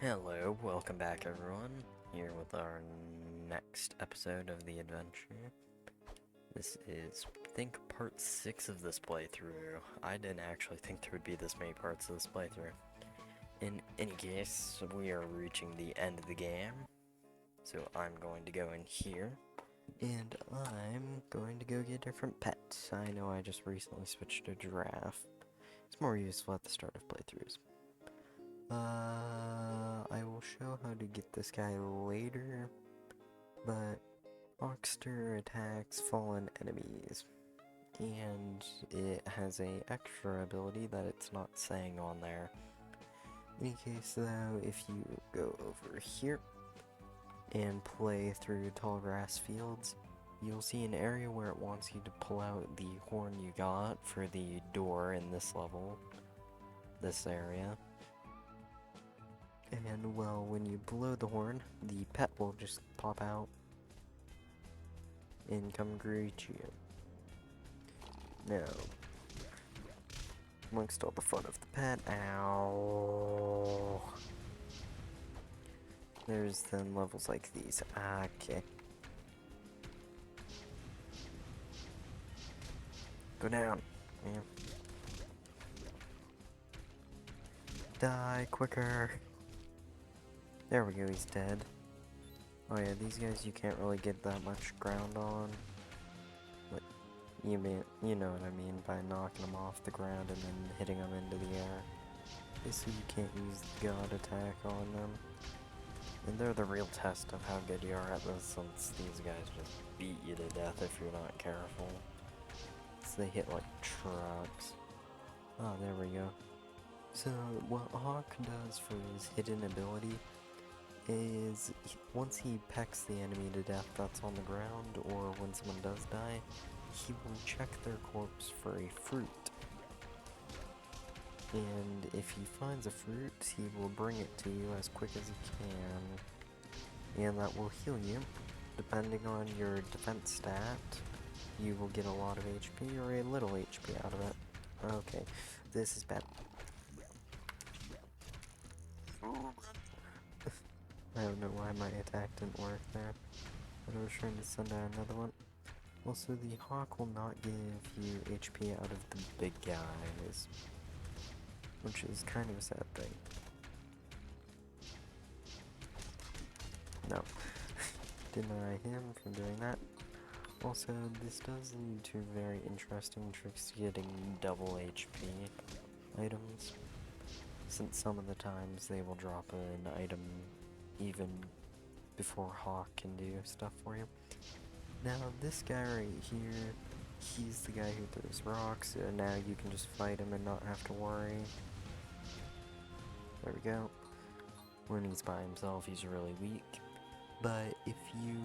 Hello, welcome back everyone, here with our next episode of the adventure. This is, I think, part 6 of this playthrough. I didn't actually think there would be this many parts of this playthrough. In any case, we are reaching the end of the game, so I'm going to go in here, and I'm going to go get different pets. I know I just recently switched to giraffe. It's more useful at the start of playthroughs. I will show how to get this guy later, but Boxster attacks fallen enemies, and it has a extra ability that it's not saying on there. In any case though, if you go over here and play through tall grass fields, you'll see an area where it wants you to pull out the horn you got for the door in this level, this area. And, well, when you blow the horn, the pet will just pop out and come greet you. Now, amongst all the fun of the pet, ow, there's then levels like these. Okay. Go down. Yeah. Die quicker. There we go, he's dead. Oh yeah, these guys you can't really get that much ground on. What you know what I mean by knocking them off the ground and then hitting them into the air. Basically you can't use the god attack on them. And they're the real test of how good you are at this, since these guys just beat you to death if you're not careful. So they hit like trucks. Oh, there we go. So what Hawk does for his hidden ability is once he pecks the enemy to death that's on the ground, or when someone does die, he will check their corpse for a fruit. And if he finds a fruit, he will bring it to you as quick as he can. And that will heal you. Depending on your defense stat, you will get a lot of HP or a little HP out of it. Okay, this is bad. I don't know why my attack didn't work there, but I was trying to send out another one. Also, the Hawk will not give you HP out of the big guys, which is kind of a sad thing. No. Deny him from doing that. Also, this does lead to very interesting tricks to getting double HP items, since some of the times they will drop an item even before Hawk can do stuff for you. Now this guy right here, he's the guy who throws rocks, and now you can just fight him and not have to worry. There we go. When he's by himself, he's really weak. But if you,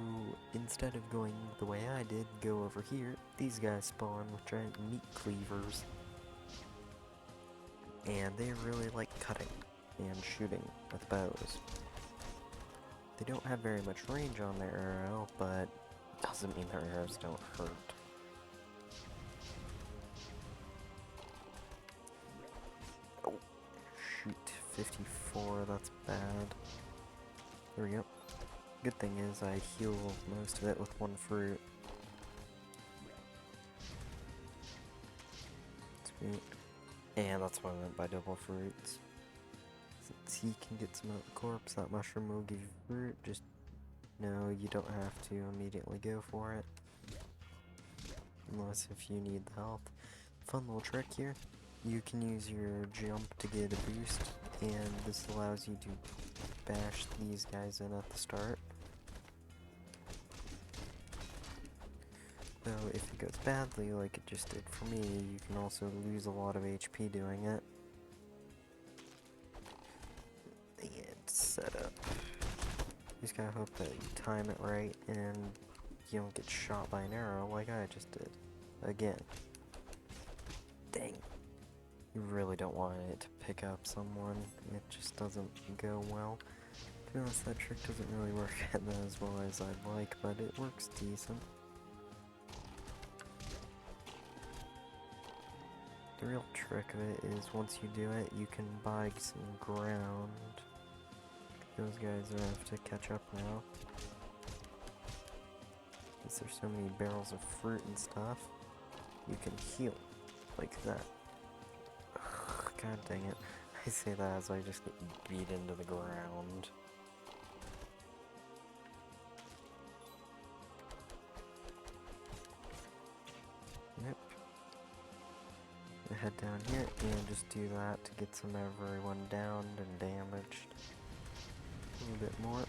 instead of going the way I did, go over here, these guys spawn with giant meat cleavers. And they really like cutting and shooting with bows. They don't have very much range on their arrow, but doesn't mean their arrows don't hurt. Oh, shoot, 54, that's bad. There we go. Good thing is I heal most of it with one fruit. Sweet. And that's what I meant by double fruits. Since he can get some out of the corpse, that mushroom will give you fruit. Just, no, you don't have to immediately go for it. Unless if you need the health. Fun little trick here. You can use your jump to get a boost, and this allows you to bash these guys in at the start. Though if it goes badly, like it just did for me, you can also lose a lot of HP doing it. And set up. You just gotta hope that you time it right and you don't get shot by an arrow like I just did. Again. Dang. You really don't want it to pick up someone. It just doesn't go well. To be honest, that trick doesn't really work as well as I'd like, but it works decent. The real trick of it is once you do it, you can buy some ground Those guys are gonna have to catch up now. Because there's so many barrels of fruit and stuff. You can heal like that. Ugh, God dang it. I say that as I just get beat into the ground. Yep. Head down here and just do that to get some everyone downed and damaged. A little bit more.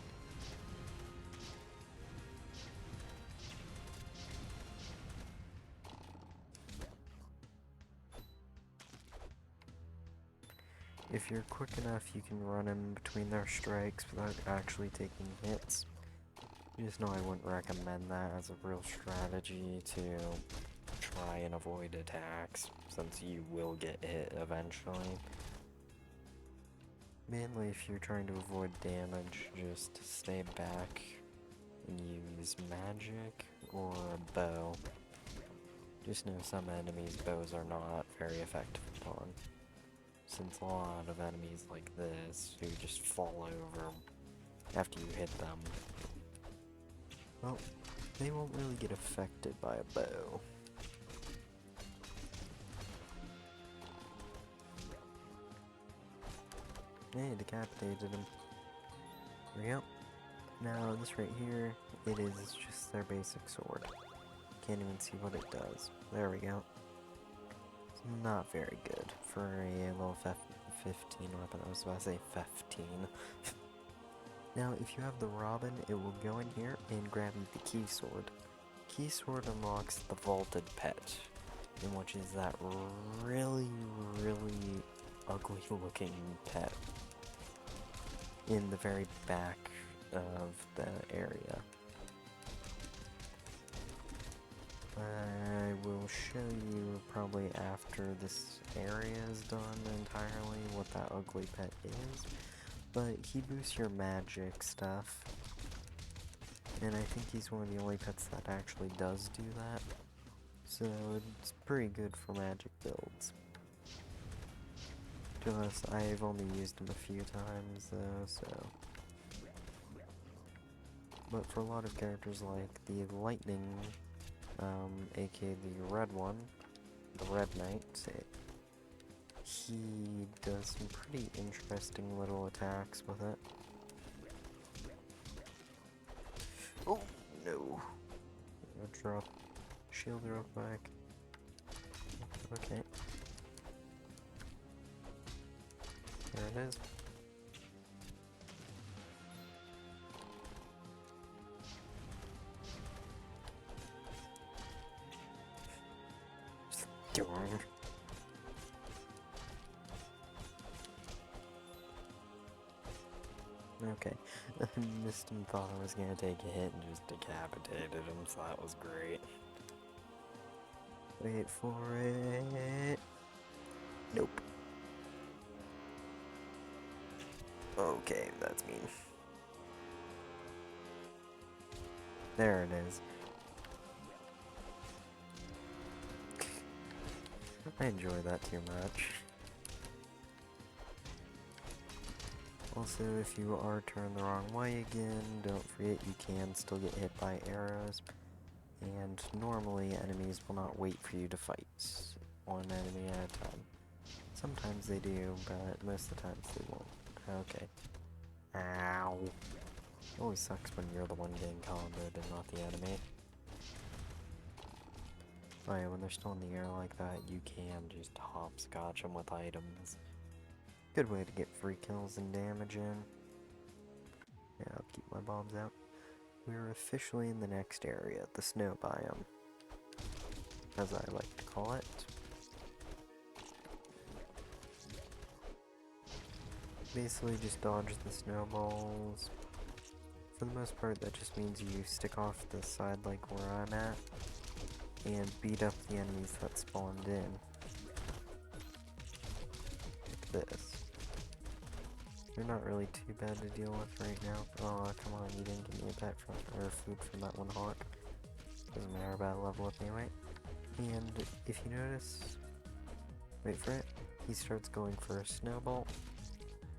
If you're quick enough, you can run in between their strikes without actually taking hits. Just know I wouldn't recommend that as a real strategy to try and avoid attacks, since you will get hit eventually. Mainly if you're trying to avoid damage, just stay back and use magic or a bow. Just know some enemies' bows are not very effective upon, since a lot of enemies like this who just fall over after you hit them, well, they won't really get affected by a bow. Hey, decapitated him. There we go. Now this right here, it is just their basic sword. Can't even see what it does. There we go. It's not very good for a little 15 weapon. I was about to say 15. Now, if you have the Robin, it will go in here and grab you the key sword. Key sword unlocks the vaulted pet, in which is that really, really ugly looking pet in the very back of the area. I will show you probably after this area is done entirely what that ugly pet is, but he boosts your magic stuff, and I think he's one of the only pets that actually does do that, so it's pretty good for magic builds. Just, I've only used him a few times though, so. But for a lot of characters like the Lightning, aka the red one, the Red Knight, he does some pretty interesting little attacks with it. Oh, no. Drop. Shield real quick. Okay. There it is. Okay, missed him, thought I was gonna take a hit and just decapitated him, so that was great. Wait for it. Nope. Okay, that's mean. There it is. I enjoy that too much. Also, if you are turned the wrong way again, don't forget you can still get hit by arrows. And normally enemies will not wait for you to fight one enemy at a time. Sometimes they do, but most of the times they won't. Okay. Ow. Always sucks when you're the one getting comboed and not the enemy. Oh yeah, when they're still in the air like that, you can just hopscotch them with items. Good way to get free kills and damage in. Yeah, I'll keep my bombs out. We're officially in the next area, the snow biome, as I like to call it. Basically just dodge the snowballs. For the most part, that just means you stick off the side like where I'm at, and beat up the enemies that spawned in. Like this. They're not really too bad to deal with right now. Oh, come on, you didn't give me a pet from, or food from that one hawk. Doesn't matter about level up anyway. And if you notice, wait for it, he starts going for a snowball,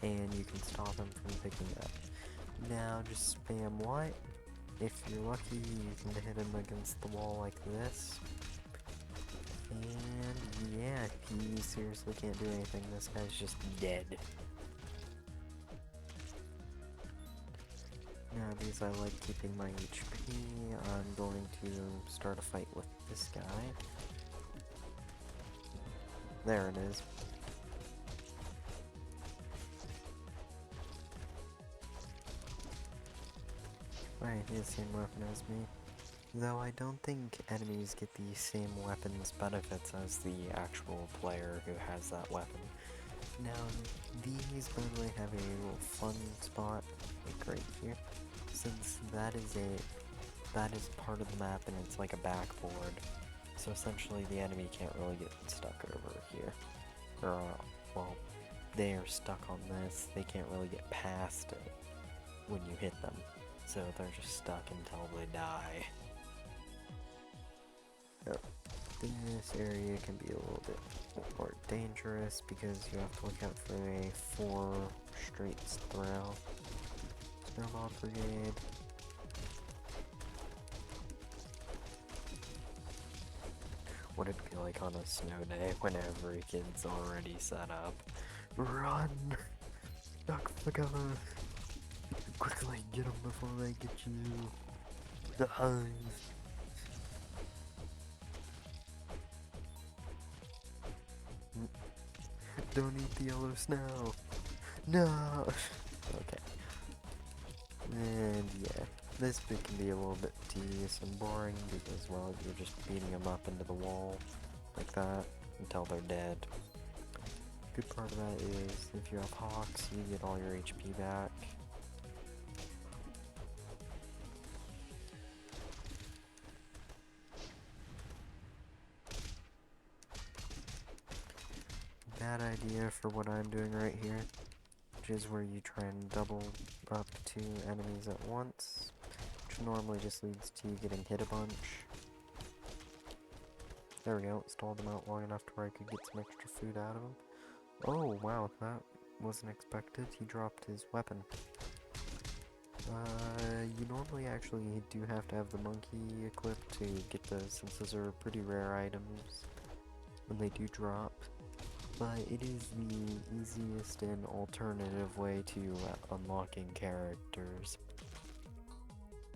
and you can stop him from picking up. Now just spam what? If you're lucky, you can hit him against the wall like this. And yeah, he seriously can't do anything. This guy's just dead. Now, because I like keeping my HP, I'm going to start a fight with this guy. There it is. Right, he has the same weapon as me. Though I don't think enemies get the same weapons benefits as the actual player who has that weapon. Now, these by the way have a little fun spot, like right here, since that is part of the map and it's like a backboard. So essentially the enemy can't really get stuck over here. Or, well, they are stuck on this, they can't really get past it when you hit them. So they're just stuck until they die. This area can be a little bit more dangerous because you have to look out for a 4 straight throw. Snowball Brigade. What it'd be like on a snow day when every kid's already set up. Run! Duck for cover! Quickly get them before they get you! Die! Don't eat the yellow snow! No! Okay. And yeah, this bit can be a little bit tedious and boring because, well, you're just beating them up into the wall like that until they're dead. Good part of that is if you have hawks, you get all your HP back. Bad idea for what I'm doing right here, which is where you try and double up 2 enemies at once, which normally just leads to you getting hit a bunch. There we go, stalled him out long enough to where I could get some extra food out of him. Oh wow, that wasn't expected. He dropped his weapon. You normally actually do have to have the monkey equipped to get those, since those are pretty rare items when they do drop. But it is the easiest and alternative way to unlocking characters.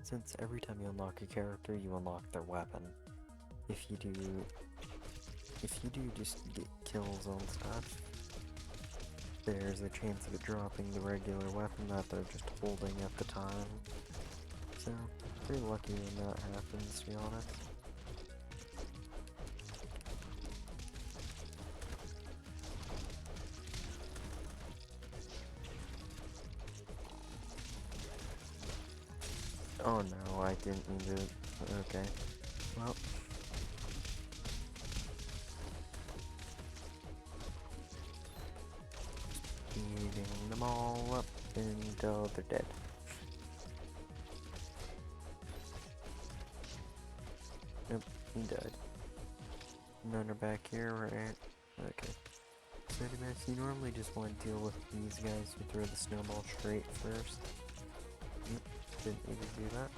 Since every time you unlock a character, you unlock their weapon. If you do just get kills on stuff, there's a chance of it dropping the regular weapon that they're just holding at the time. So, pretty lucky when that happens, to be honest. Oh no, I didn't mean to. Okay. Well. Eating them all up until they're dead. Nope, he died. None are back here, right? Okay. So you normally just want to deal with these guys who throw the snowball straight first. Didn't need to do that.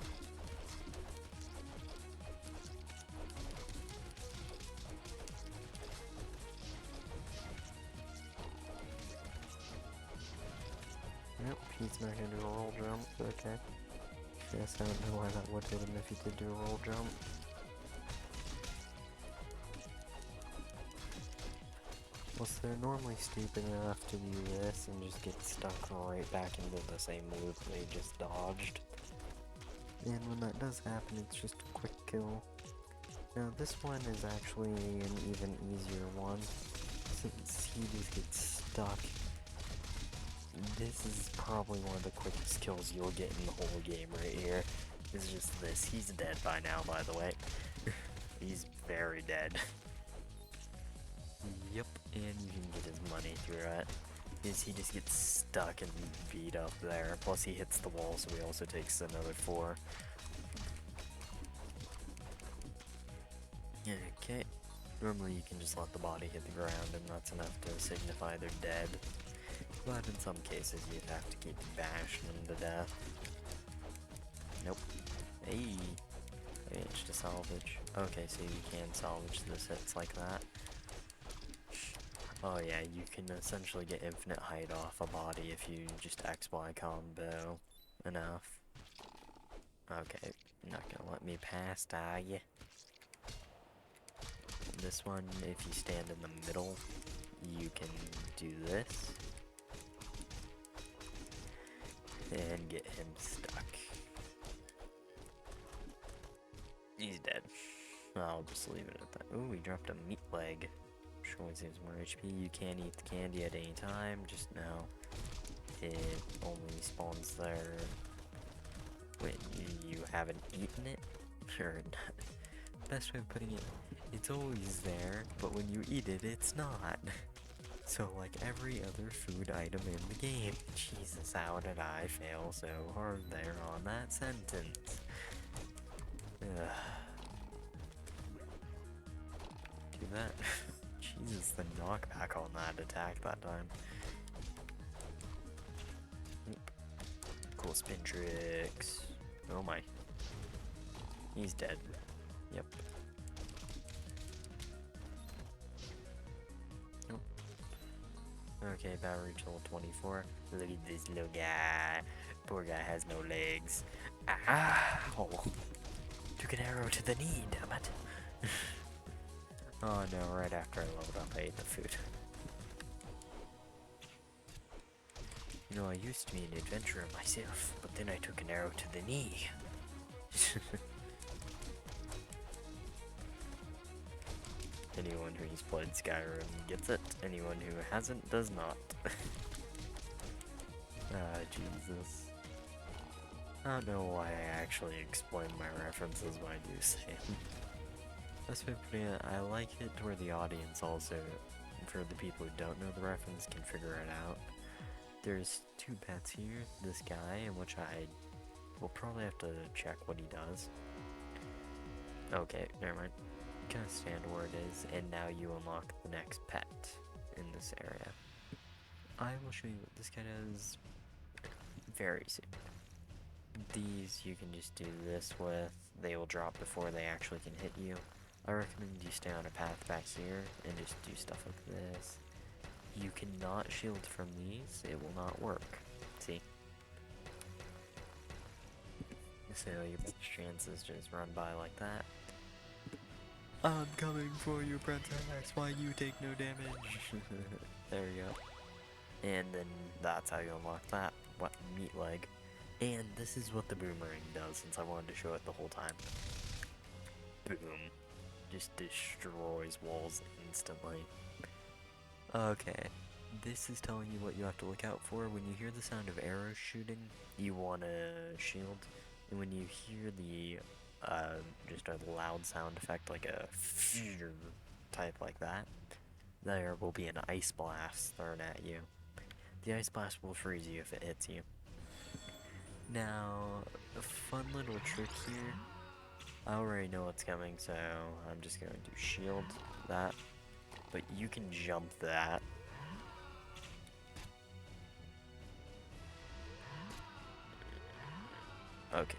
Nope, he's not gonna do a roll jump, okay. Guess I don't know why that would hit him if he did do a roll jump. Well, so they're normally stupid enough to do this and just get stuck right back into the same loop they just dodged. And when that does happen, it's just a quick kill. Now this one is actually an even easier one, since he just gets stuck. This is probably one of the quickest kills you'll get in the whole game right here. It's just this. He's dead by now, by the way. He's very dead. Yep, and you can get his money through it. He just gets stuck and beat up there. Plus he hits the wall, so he also takes another 4. Okay. Normally you can just let the body hit the ground and that's enough to signify they're dead. But in some cases you'd have to keep bashing them to death. Nope. Hey. H to salvage. Okay, so you can salvage this hits like that. Oh yeah, you can essentially get infinite height off a body if you just XY combo enough. Okay, not gonna let me pass, are ya? This one, if you stand in the middle, you can do this. And get him stuck. He's dead. I'll just leave it at that. Ooh, he dropped a meat leg. Sure seems more HP. You can eat the candy at any time, just know it only spawns there when you haven't eaten it. Or not. Best way of putting it, it's always there, but when you eat it, it's not. So like every other food item in the game. Jesus, how did I fail so hard there on that sentence? Ugh. Do that. Jesus, the knockback on that attack that time. Oop. Cool spin tricks. Oh my. He's dead. Yep. Nope. Okay, battery level 24. Look at this little guy. Poor guy has no legs. Ow! Took an arrow to the knee, damn it. Oh no, right after I leveled up, I ate the food. You know, I used to be an adventurer myself, but then I took an arrow to the knee. Anyone who's played Skyrim gets it. Anyone who hasn't does not. Ah, Jesus. I don't know why I actually explain my references when I do say them. That's why I like it where the audience also, for the people who don't know the reference, can figure it out. There's two pets here, this guy, in which I will probably have to check what he does. Okay, never mind. You kind of stand where it is, and now you unlock the next pet in this area. I will show you what this guy does very soon. These you can just do this with. They will drop before they actually can hit you. I recommend you stay on a path back here and just do stuff like this. You cannot shield from these, it will not work. See? So your best chance is just run by like that. I'm coming for you, Princess, why you take no damage. There you go. And then that's how you unlock that meat leg. And this is what the boomerang does, since I wanted to show it the whole time. Boom. Just destroys walls instantly. Okay, this is telling you what you have to look out for. When you hear the sound of arrows shooting, you want to shield. And when you hear the, just a loud sound effect, like a type like that, there will be an ice blast thrown at you. The ice blast will freeze you if it hits you. Now, a fun little trick here. I already know what's coming, so I'm just going to shield that. But you can jump that. Okay.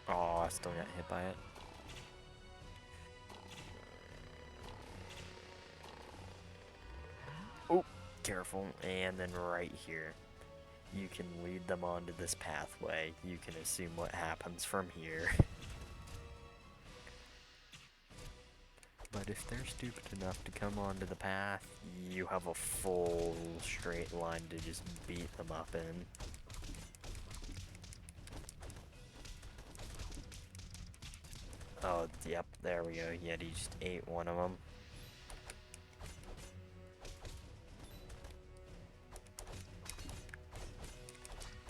Oh, I still got hit by it. Oh, careful. And then right here, you can lead them onto this pathway. You can assume what happens from here. But if they're stupid enough to come onto the path, you have a full straight line to just beat them up in. Oh, yep, there we go. Yeti just ate one of them.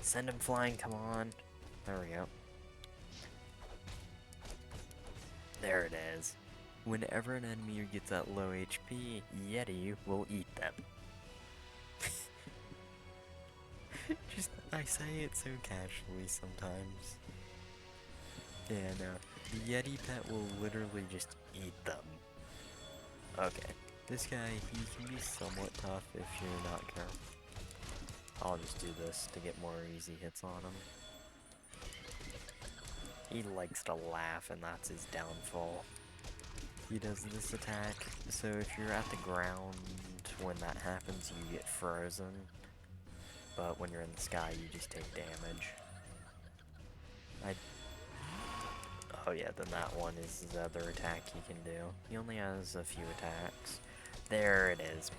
Send him flying, come on. There we go. There it is. Whenever an enemy gets that low HP, Yeti will eat them. Just, I say it so casually sometimes. Yeah, no. The Yeti pet will literally just eat them. Okay. This guy, he can be somewhat tough if you're not careful. I'll just do this to get more easy hits on him. He likes to laugh, and that's his downfall. He does this attack, so if you're at the ground when that happens, you get frozen. But when you're in the sky, you just take damage. Oh yeah, then that one is his other attack he can do. He only has a few attacks. There it is.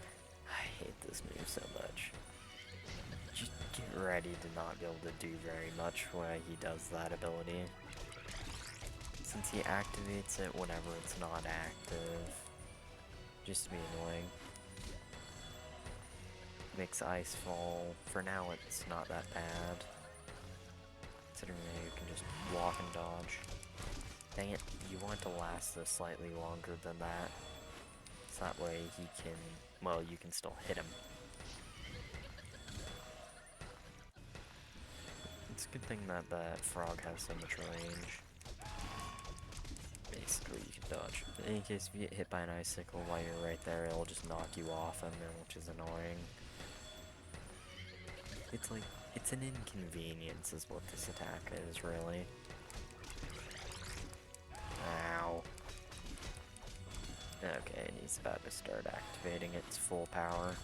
I hate this move so much. Just get ready to not be able to do very much when he does that ability. Since he activates it whenever it's not active. Just to be annoying. Makes ice fall. For now it's not that bad. Considering that you can just walk and dodge. Dang it, you want to last this slightly longer than that. So that way he can, well, you can still hit him. It's a good thing that that frog has so much range. Basically, you can dodge. In any case, if you get hit by an icicle while you're right there, it'll just knock you off him, which is annoying. It's like, it's an inconvenience is what this attack is, really. Ow. Okay, and he's about to start activating its full power.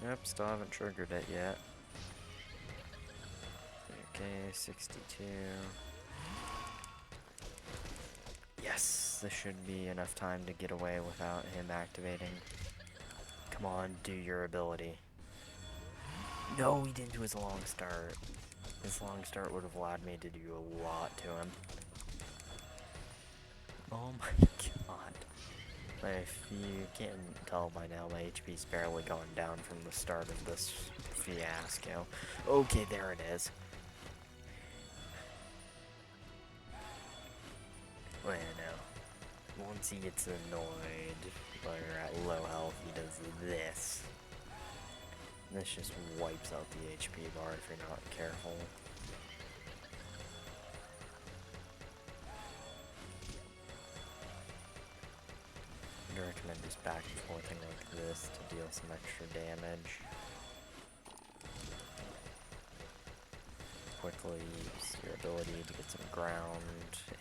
Nope, still haven't triggered it yet. Okay, 62. Yes, this should be enough time to get away without him activating. Come on, do your ability. No, he didn't do his long start. His long start would have allowed me to do a lot to him. Oh my god. If you can't tell by now, my HP's barely going down from the start of this fiasco. Okay, there it is. Well, no. Once he gets annoyed, while you're at low health, he does this. This just wipes out the HP bar if you're not careful. I'd recommend just back and forthing like this to deal some extra damage. Quickly use your ability to get some ground.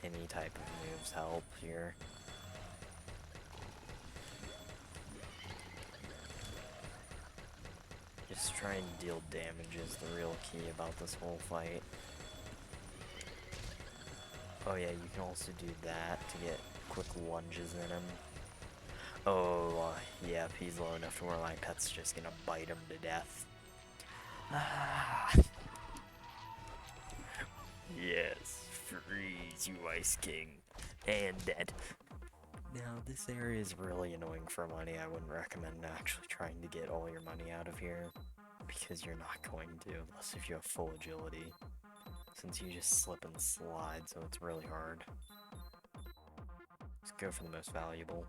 Any type of moves help here. Just trying to deal damage is the real key about this whole fight. Oh yeah, you can also do that to get quick lunges in him. Oh, yeah, if he's low enough to where like that's just gonna bite him to death. Yes, freeze, you Ice King. And dead. Now, this area is really annoying for money. I wouldn't recommend actually trying to get all your money out of here. Because you're not going to, unless if you have full agility. Since you just slip and slide, so it's really hard. Just go for the most valuable.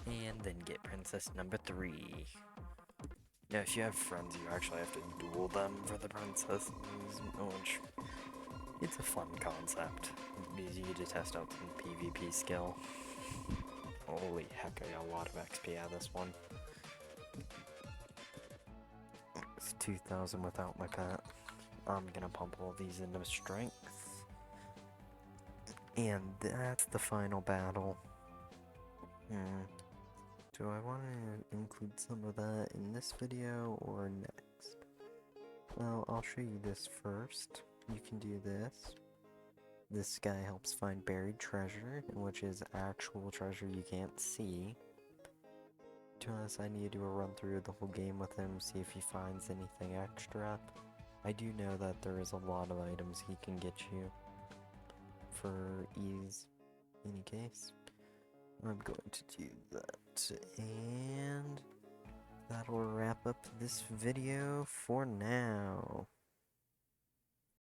And then get princess number 3. Yeah, if you have friends, you actually have to duel them for the princess, which it's a fun concept. Because you get to test out some PvP skill. Holy heck, I got a lot of XP out of this one. It's 2,000 without my pet. I'm gonna pump all these into strength. And that's the final battle. Do I want to include some of that in this video or next? Well, I'll show you this first. You can do this. This guy helps find buried treasure, which is actual treasure you can't see. To be honest, I need to do a run through of the whole game with him, see if he finds anything extra. I do know that there is a lot of items he can get you for ease. In any case, I'm going to do that, and that'll wrap up this video for now.